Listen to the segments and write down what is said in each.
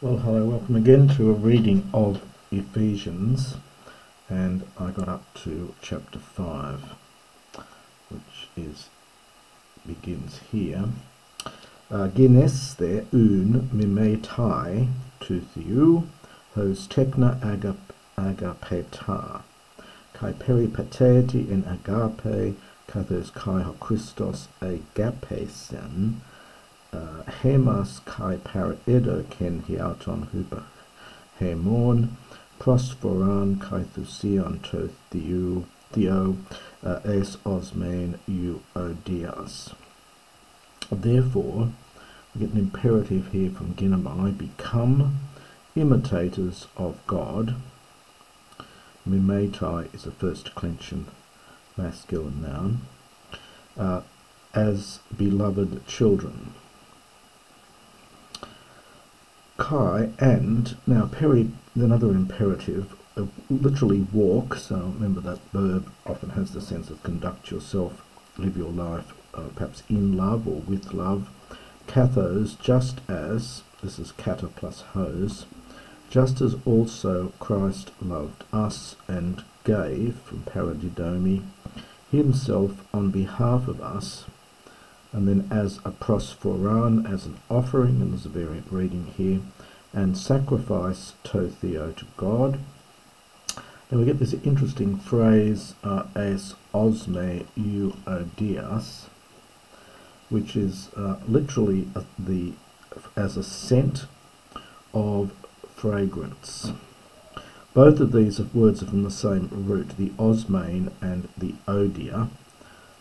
Well, hello, welcome again to a reading of Ephesians, and I got up to chapter 5, which begins here. Gineste un mimetai to theou, hos techna agapeta, kai peripateti in agape, kathos kai ho Christos agapesen, hemas kai paraido ken hiauton hupa hemon prosphoran kai thusion to theo es osmen you odias. Therefore, we get an imperative here from Ginamai: become imitators of God. Mimetai is a first declension masculine noun, as beloved children. Kai, and now peri, another imperative, literally walk. So remember that verb often has the sense of conduct yourself, live your life, perhaps in love or with love. Kathos, just as, this is kata plus hos, just as also Christ loved us and gave, from paradidomi, himself on behalf of us, and then as a prosphoran, as an offering, and there's a variant reading here, and sacrifice to theo, to God. And we get this interesting phrase, as osme you odias, which is literally as a scent of fragrance. Both of these words are from the same root, the osmane and the odia.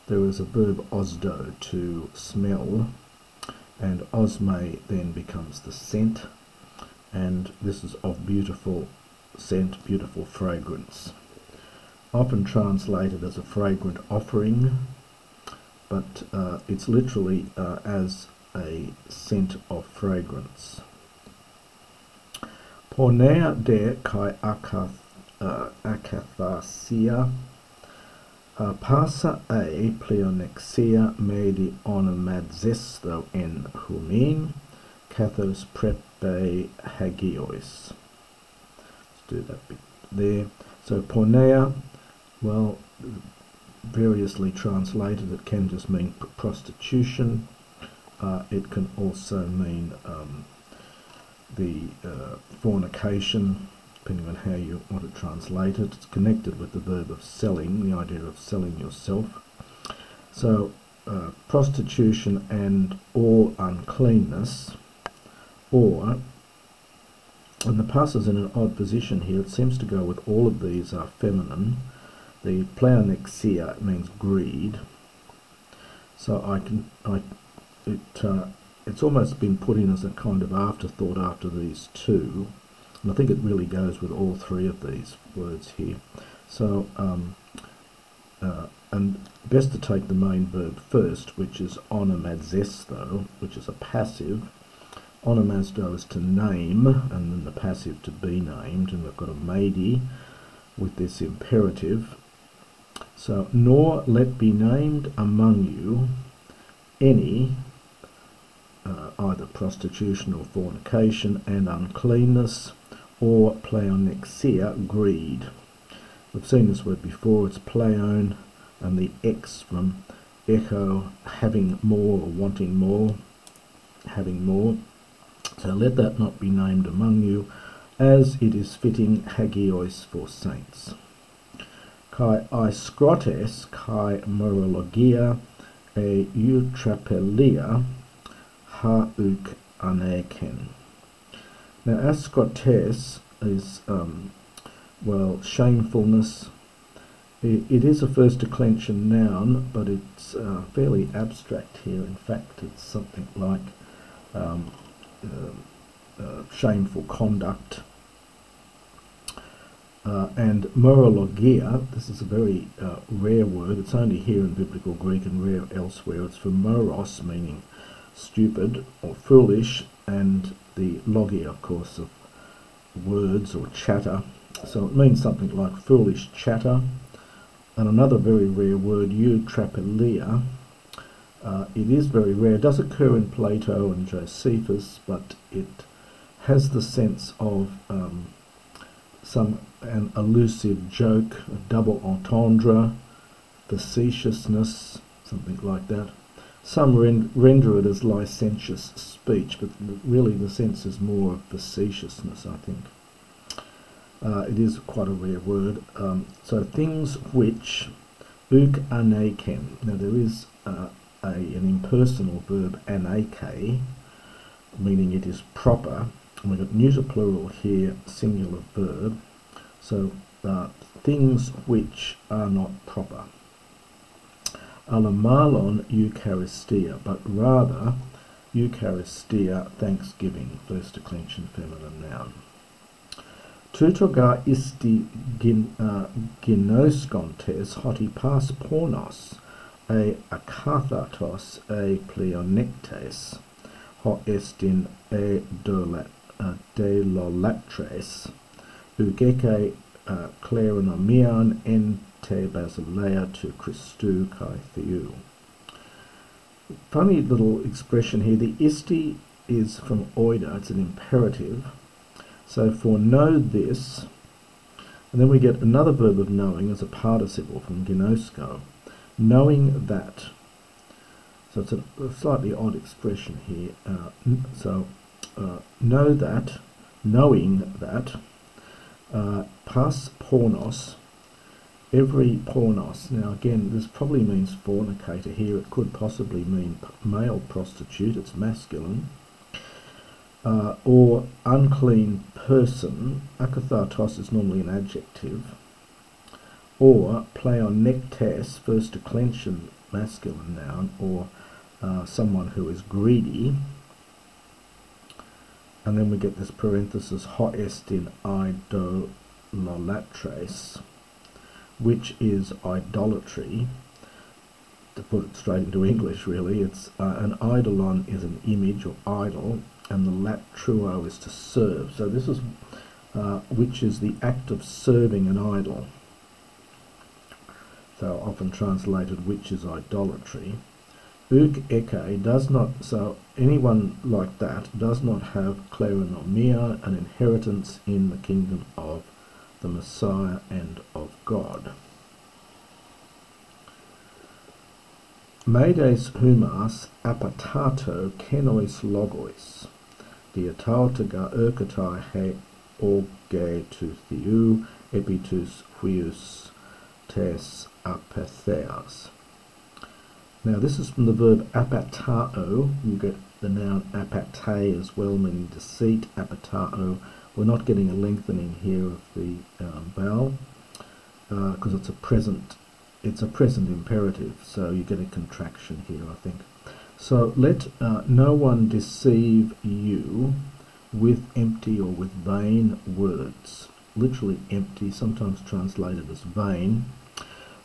There is a verb osdo, to smell, and osme then becomes the scent, and this is of beautiful scent, beautiful fragrance. Often translated as a fragrant offering, but it's literally as a scent of fragrance. Pornea de kai akathasia, passa a pleonexia medi onomadzesto en humin, kathos prepe hagios. Let's do that bit there. So porneia, well, variously translated. It can just mean prostitution. It can also mean the fornication, depending on how you want to translate it. It's connected with the verb of selling, the idea of selling yourself. So prostitution and all uncleanness, or, and the past is in an odd position here. It seems to go with all of these are feminine. The pleonexia means greed. So it's almost been put in as a kind of afterthought after these two. And I think it really goes with all three of these words here. So, and best to take the main verb first, which is onomadzesto, which is a passive. Onomazdo is to name, and then the passive to be named, and we've got a medi with this imperative. So, nor let be named among you any, either prostitution or fornication, and uncleanness, or pleonexia, greed. We've seen this word before. It's pleon, and the X from echo, having more or wanting more, having more. So let that not be named among you, as it is fitting hagios for saints. Kai aiskrotes kai morologia e eutrapelia hauk aneken. Now askrotes is, well, shamefulness. It is a first declension noun, but it's fairly abstract here. In fact, it's something like shameful conduct. And morologia, this is a very rare word. It's only here in Biblical Greek and rare elsewhere. It's from moros, meaning stupid or foolish, and the logia, of course, of words or chatter. So it means something like foolish chatter. And another very rare word, eutrapelia. It is very rare. It does occur in Plato and Josephus, but it has the sense of an elusive joke, a double entendre, facetiousness, something like that. Some render it as licentious speech, but really the sense is more of facetiousness, I think. It is quite a rare word. So things which uk aneken. Now there is an impersonal verb anake, meaning it is proper. And we've got neuter plural here, singular verb. So things which are not proper. Alamalon Eucharistia, but rather Eucharistia, thanksgiving, first declension feminine noun. Tutoga isti ginoskontes hoti pas pornos, e akathatos e pleonectes, ho estin e delolatres, ugeke kleronomian en te basileia to Christu kai theou. Funny little expression here. The isti is from oida, it's an imperative. So for know this, and then we get another verb of knowing as a participle from ginosko, knowing that. So it's a slightly odd expression here. Know that, knowing that, pas pornos, every pornos. Now again, this probably means fornicator here. It could possibly mean male prostitute, it's masculine. Or unclean person. Akathartos is normally an adjective. Or pleonectes, first declension, masculine noun, or someone who is greedy. And then we get this parenthesis, ho estin idololatres, which is idolatry. To put it straight into English, really, it's an eidolon is an image or idol, and the latruo is to serve. So this is which is the act of serving an idol. So often translated, which is idolatry. Uk eke does not, so anyone like that does not have kleronomia, an inheritance in the kingdom of the Messiah and of God. Medes humas apatato kenois logos, diatautaga erkatai he orge tu theou epitus huius tes apatheas. Now this is from the verb apatao. You get the noun apate as well, meaning deceit, apatao. We're not getting a lengthening here of the vowel because it's a present imperative, so you get a contraction here, I think. So let no one deceive you with empty or with vain words. Literally empty, sometimes translated as vain.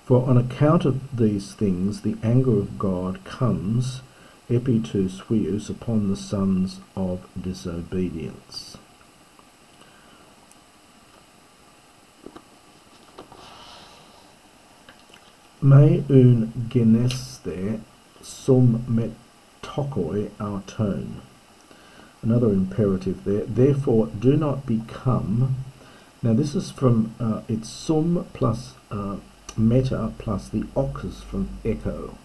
For on account of these things the anger of God comes, epitus huius, upon the sons of disobedience. Me un geneste sum metokoi auton. Another imperative there. Therefore, do not become. Now this is from it's sum plus meta plus the ox from echo.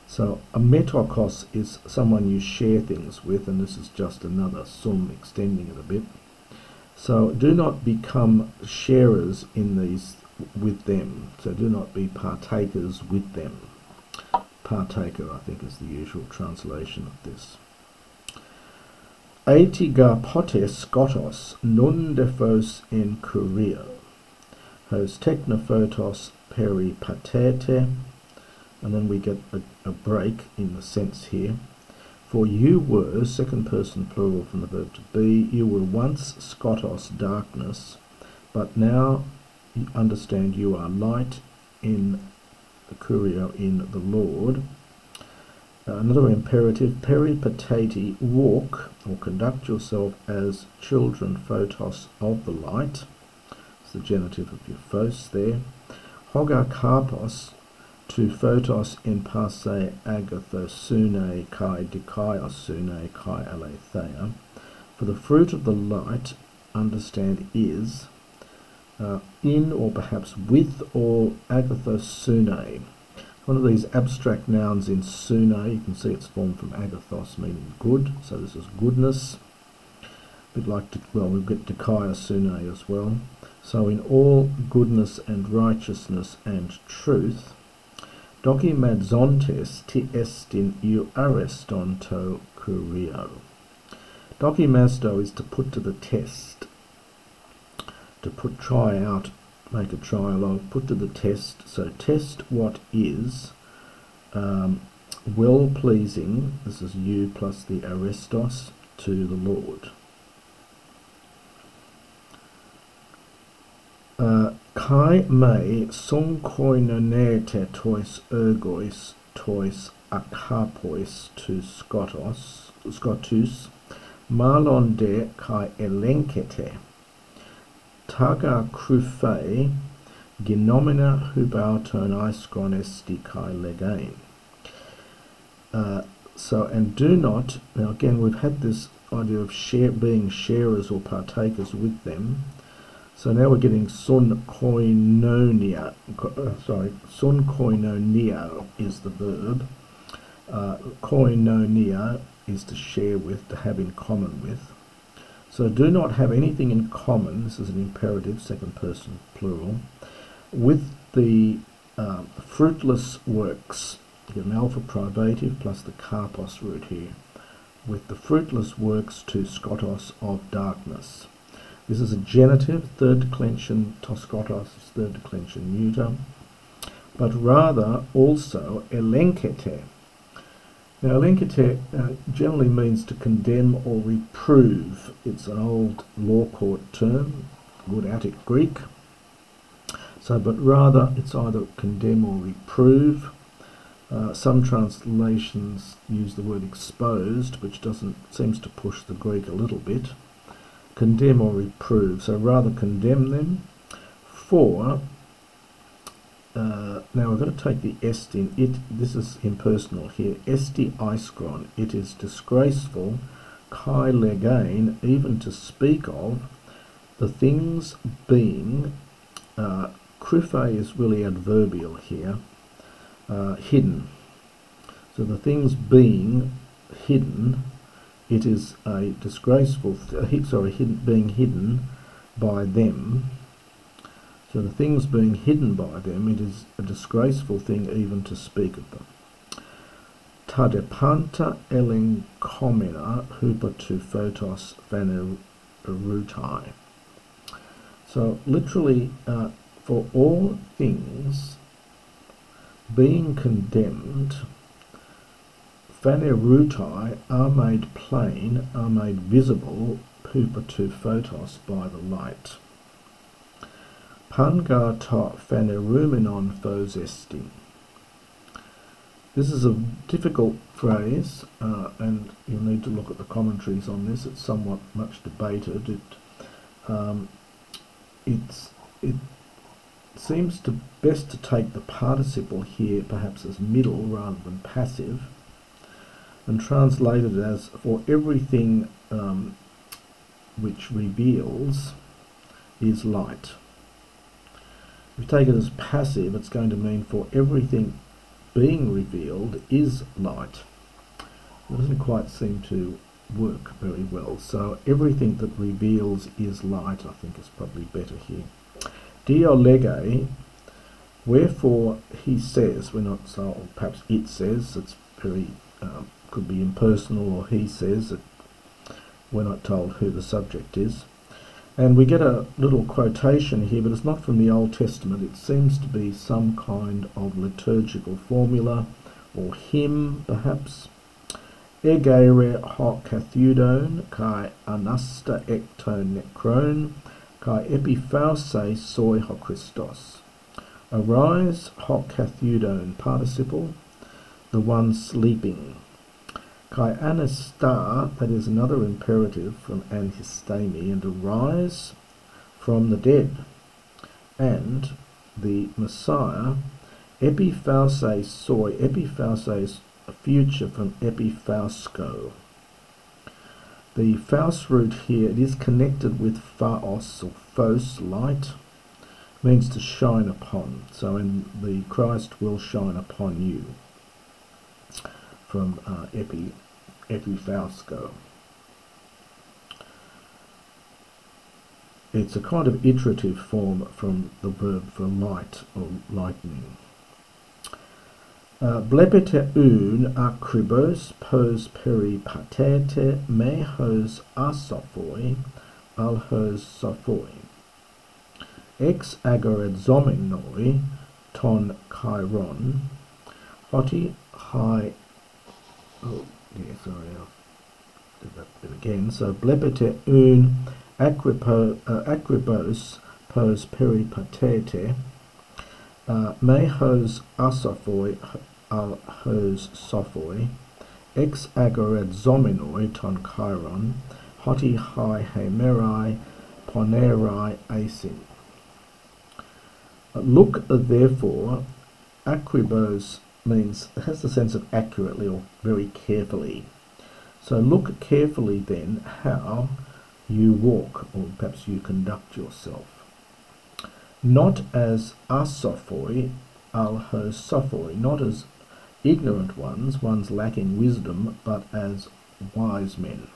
So a metokos is someone you share things with, and this is just another sum extending it a bit. So do not become sharers in these with them. So do not be partakers with them. Partaker, I think, is the usual translation of this. Etiga potes skotos non defos in kurio, hos technophotos peripatete, and then we get a break in the sense here. For you were, second person plural from the verb to be, you were once skotos, darkness, but now you understand you are light in the kurio, in the Lord. Another imperative, peripatete, walk or conduct yourself as children photos of the light. It's the genitive of your phos there. Hoga karpos, to photos in passe agathosune kai dikaiosune kai aletheia. For the fruit of the light, understand, is in or perhaps with or agathosune. One of these abstract nouns in sune, you can see it's formed from agathos, meaning good, so this is goodness. A bit like, we'll get dikaiosune as well. So in all goodness and righteousness and truth, dokimadzontes ti estin eu areston to kurio. Dokimazdo is to put to the test, to try out, make a trial of, put to the test. So test what is well-pleasing, this is you plus the arestos, to the Lord. Kai me son koinonete tois ergois tois akapois to Scotus, malon de kai elenkete, taga crufe, genomina hubauton iskron esti kai legain. So, and do not, now again we've had this idea of being sharers or partakers with them. So now we're getting sun koinonia, sun koinonia is the verb. Koinonia is to share with, to have in common with. So do not have anything in common, this is an imperative, second person plural, with the fruitless works. You get an alpha privative plus the karpos root here, with the fruitless works to skotos of darkness. This is a genitive, third declension toskotos, third declension neuter, but rather also elenkete. Now elenkete generally means to condemn or reprove. It's an old law court term, good Attic Greek. So, but rather it's either condemn or reprove. Some translations use the word exposed, which seems to push the Greek a little bit. Condemn or reprove, so rather condemn them for, now we're going to take the est in it, this is impersonal here, esti iskron, it is disgraceful, kai legain, even to speak of, the things being, cryphe is really adverbial here, hidden. So the things being hidden, it is a disgraceful, being hidden by them. So the things being hidden by them, it is a disgraceful thing even to speak of them. Tadepanta elenkomena hupatu photos phanerutai. So literally, for all things being condemned, phanerutai are made plain, are made visible, hupatu photos, by the light. Pangar ta phanerumenon phos esti. This is a difficult phrase, and you'll need to look at the commentaries on this. It's somewhat much debated. It seems to best to take the participle here perhaps as middle rather than passive, and translate it as for everything which reveals is light. If you take it as passive, it's going to mean for everything being revealed is light. It doesn't quite seem to work very well. So everything that reveals is light, I think, is probably better here. Dio lege, wherefore he says, we're not, so perhaps it says, it's very, could be impersonal, or he says, that we're not told who the subject is. And we get a little quotation here, but it's not from the Old Testament. It seems to be some kind of liturgical formula or hymn, perhaps. Egere ho kathudon kai anasta ekton nekron kai epiphause soi ho Christos. Arise ho kathudon, participle, the one sleeping. Kai anastar, that is another imperative from anhistemi, and arise from the dead. And the Messiah, epiphause soy is a future from epiphausco. The phos root here, it is connected with phaos or phos, light, means to shine upon. So in the Christ will shine upon you, from epiphausko. It's a kind of iterative form from the verb for light or lightning. Blepete un akribos pos peripatete mehos asophoi alhos sophoi. Ex agored zomenoi ton chiron hoti hi. Oh, yeah, sorry, I'll do that bit again. So blepete un akribos pos peripatete mehos asophoi al hos sophoi, ex agored zomenoi ton chiron, hoti hi hemerai ponerai asin. Look, therefore, akribos means, it has the sense of accurately or very carefully. So look carefully then how you walk, or perhaps you conduct yourself. Not as asophoi al hos sophoi, not as ignorant ones lacking wisdom, but as wise men.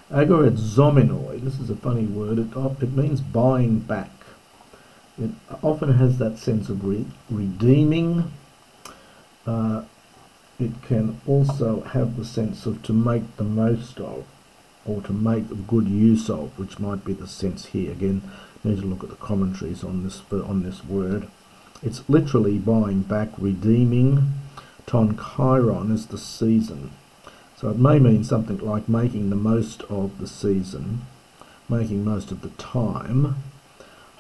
Agored zomenoi, this is a funny word, it means buying back. It often has that sense of redeeming. It can also have the sense of to make the most of, or to make good use of, which might be the sense here. Again, need to look at the commentaries on this word. It's literally buying back, redeeming. Ton chiron is the season. So it may mean something like making the most of the season, making most of the time.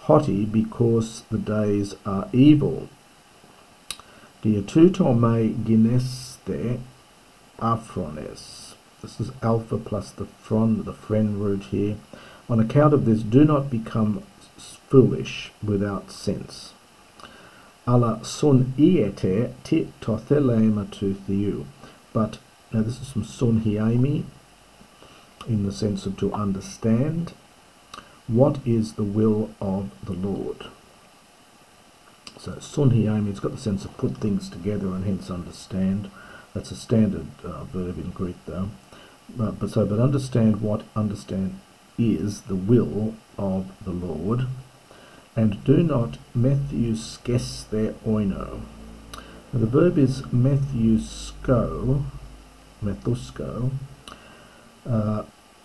Hoti, because the days are evil. Diatuto me gineste aphrones. This is alpha plus the friend root here. On account of this, do not become foolish without sense. Alla sun iete ti tothelema to theou. But now this is from sun hiemi, in the sense of to understand. What is the will of the Lord? So sun hiemi, it's got the sense of put things together and hence understand. That's a standard verb in Greek though. But understand what understand is the will of the Lord. And do not metheuskeste oino. Now the verb is methusko.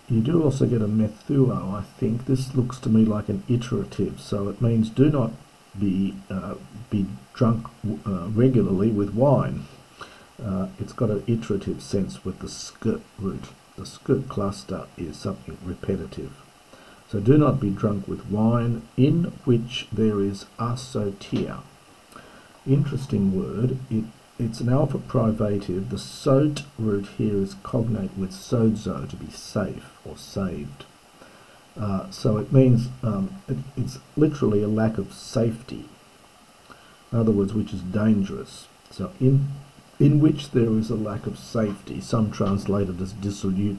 You do also get a methuo, I think. This looks to me like an iterative, so it means do not be drunk regularly with wine. It's got an iterative sense with the sk root. The sk cluster is something repetitive. So do not be drunk with wine, in which there is asotia. Interesting word. It's an alpha privative. The sot root here is cognate with sozo, to be safe or saved. So it means it's literally a lack of safety. In other words, which is dangerous. So in which there is a lack of safety. Some translate it as dissoluteness.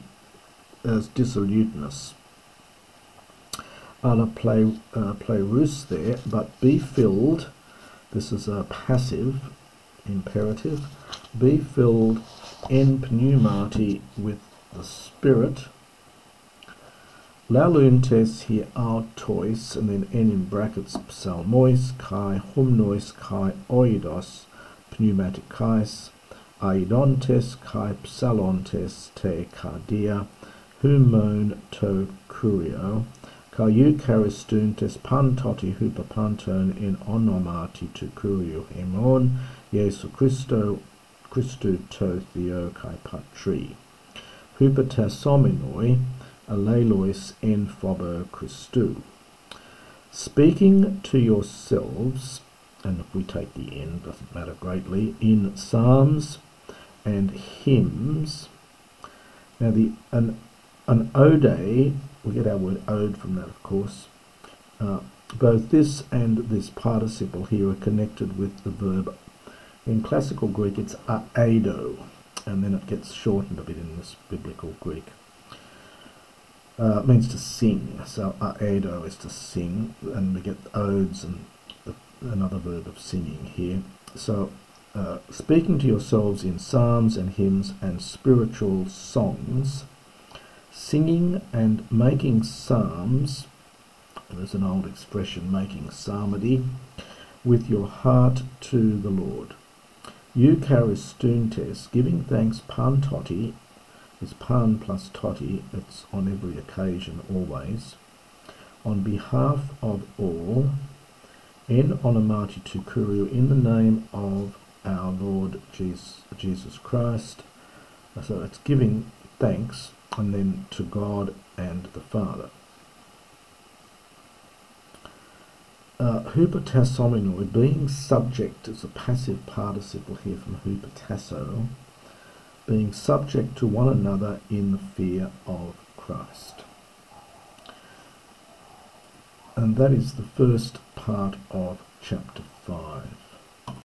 Ala plerus there, but be filled. This is a passive imperative. Be filled en pneumati with the Spirit. Laluntes hi autois, and then en in brackets psalmois, kai humnois, kai oidos, pneumatikais, aidontes, kai psalontes te cardia, humon to curio, kai eucharistuntes pantoti hupapanton in onomati to curio hemon, Jesu Christo, Christu to theo kai patri. Hupatassominoi, alelois en phobo Christu. Speaking to yourselves, and if we take the end, doesn't matter greatly, in psalms and hymns. Now an ode, we get our word ode from that, of course. Both this and this participle here are connected with the verb. In classical Greek, it's aedo. and then it gets shortened a bit in this biblical Greek. It means to sing, so aedo is to sing, and we get odes and another verb of singing here. So speaking to yourselves in psalms and hymns and spiritual songs, singing and making psalms, there's an old expression, making psalmody, with your heart to the Lord. Eucharistuntes, giving thanks pan toti, is pan plus toti, it's on every occasion, always, on behalf of all, en onomati tu Kyriou, in the name of our Lord Jesus Christ. So it's giving thanks, and then to God and the Father. Hupotassomenoi, being subject, is a passive participle here from hupotasso, being subject to one another in the fear of Christ. And that is the first part of chapter 5.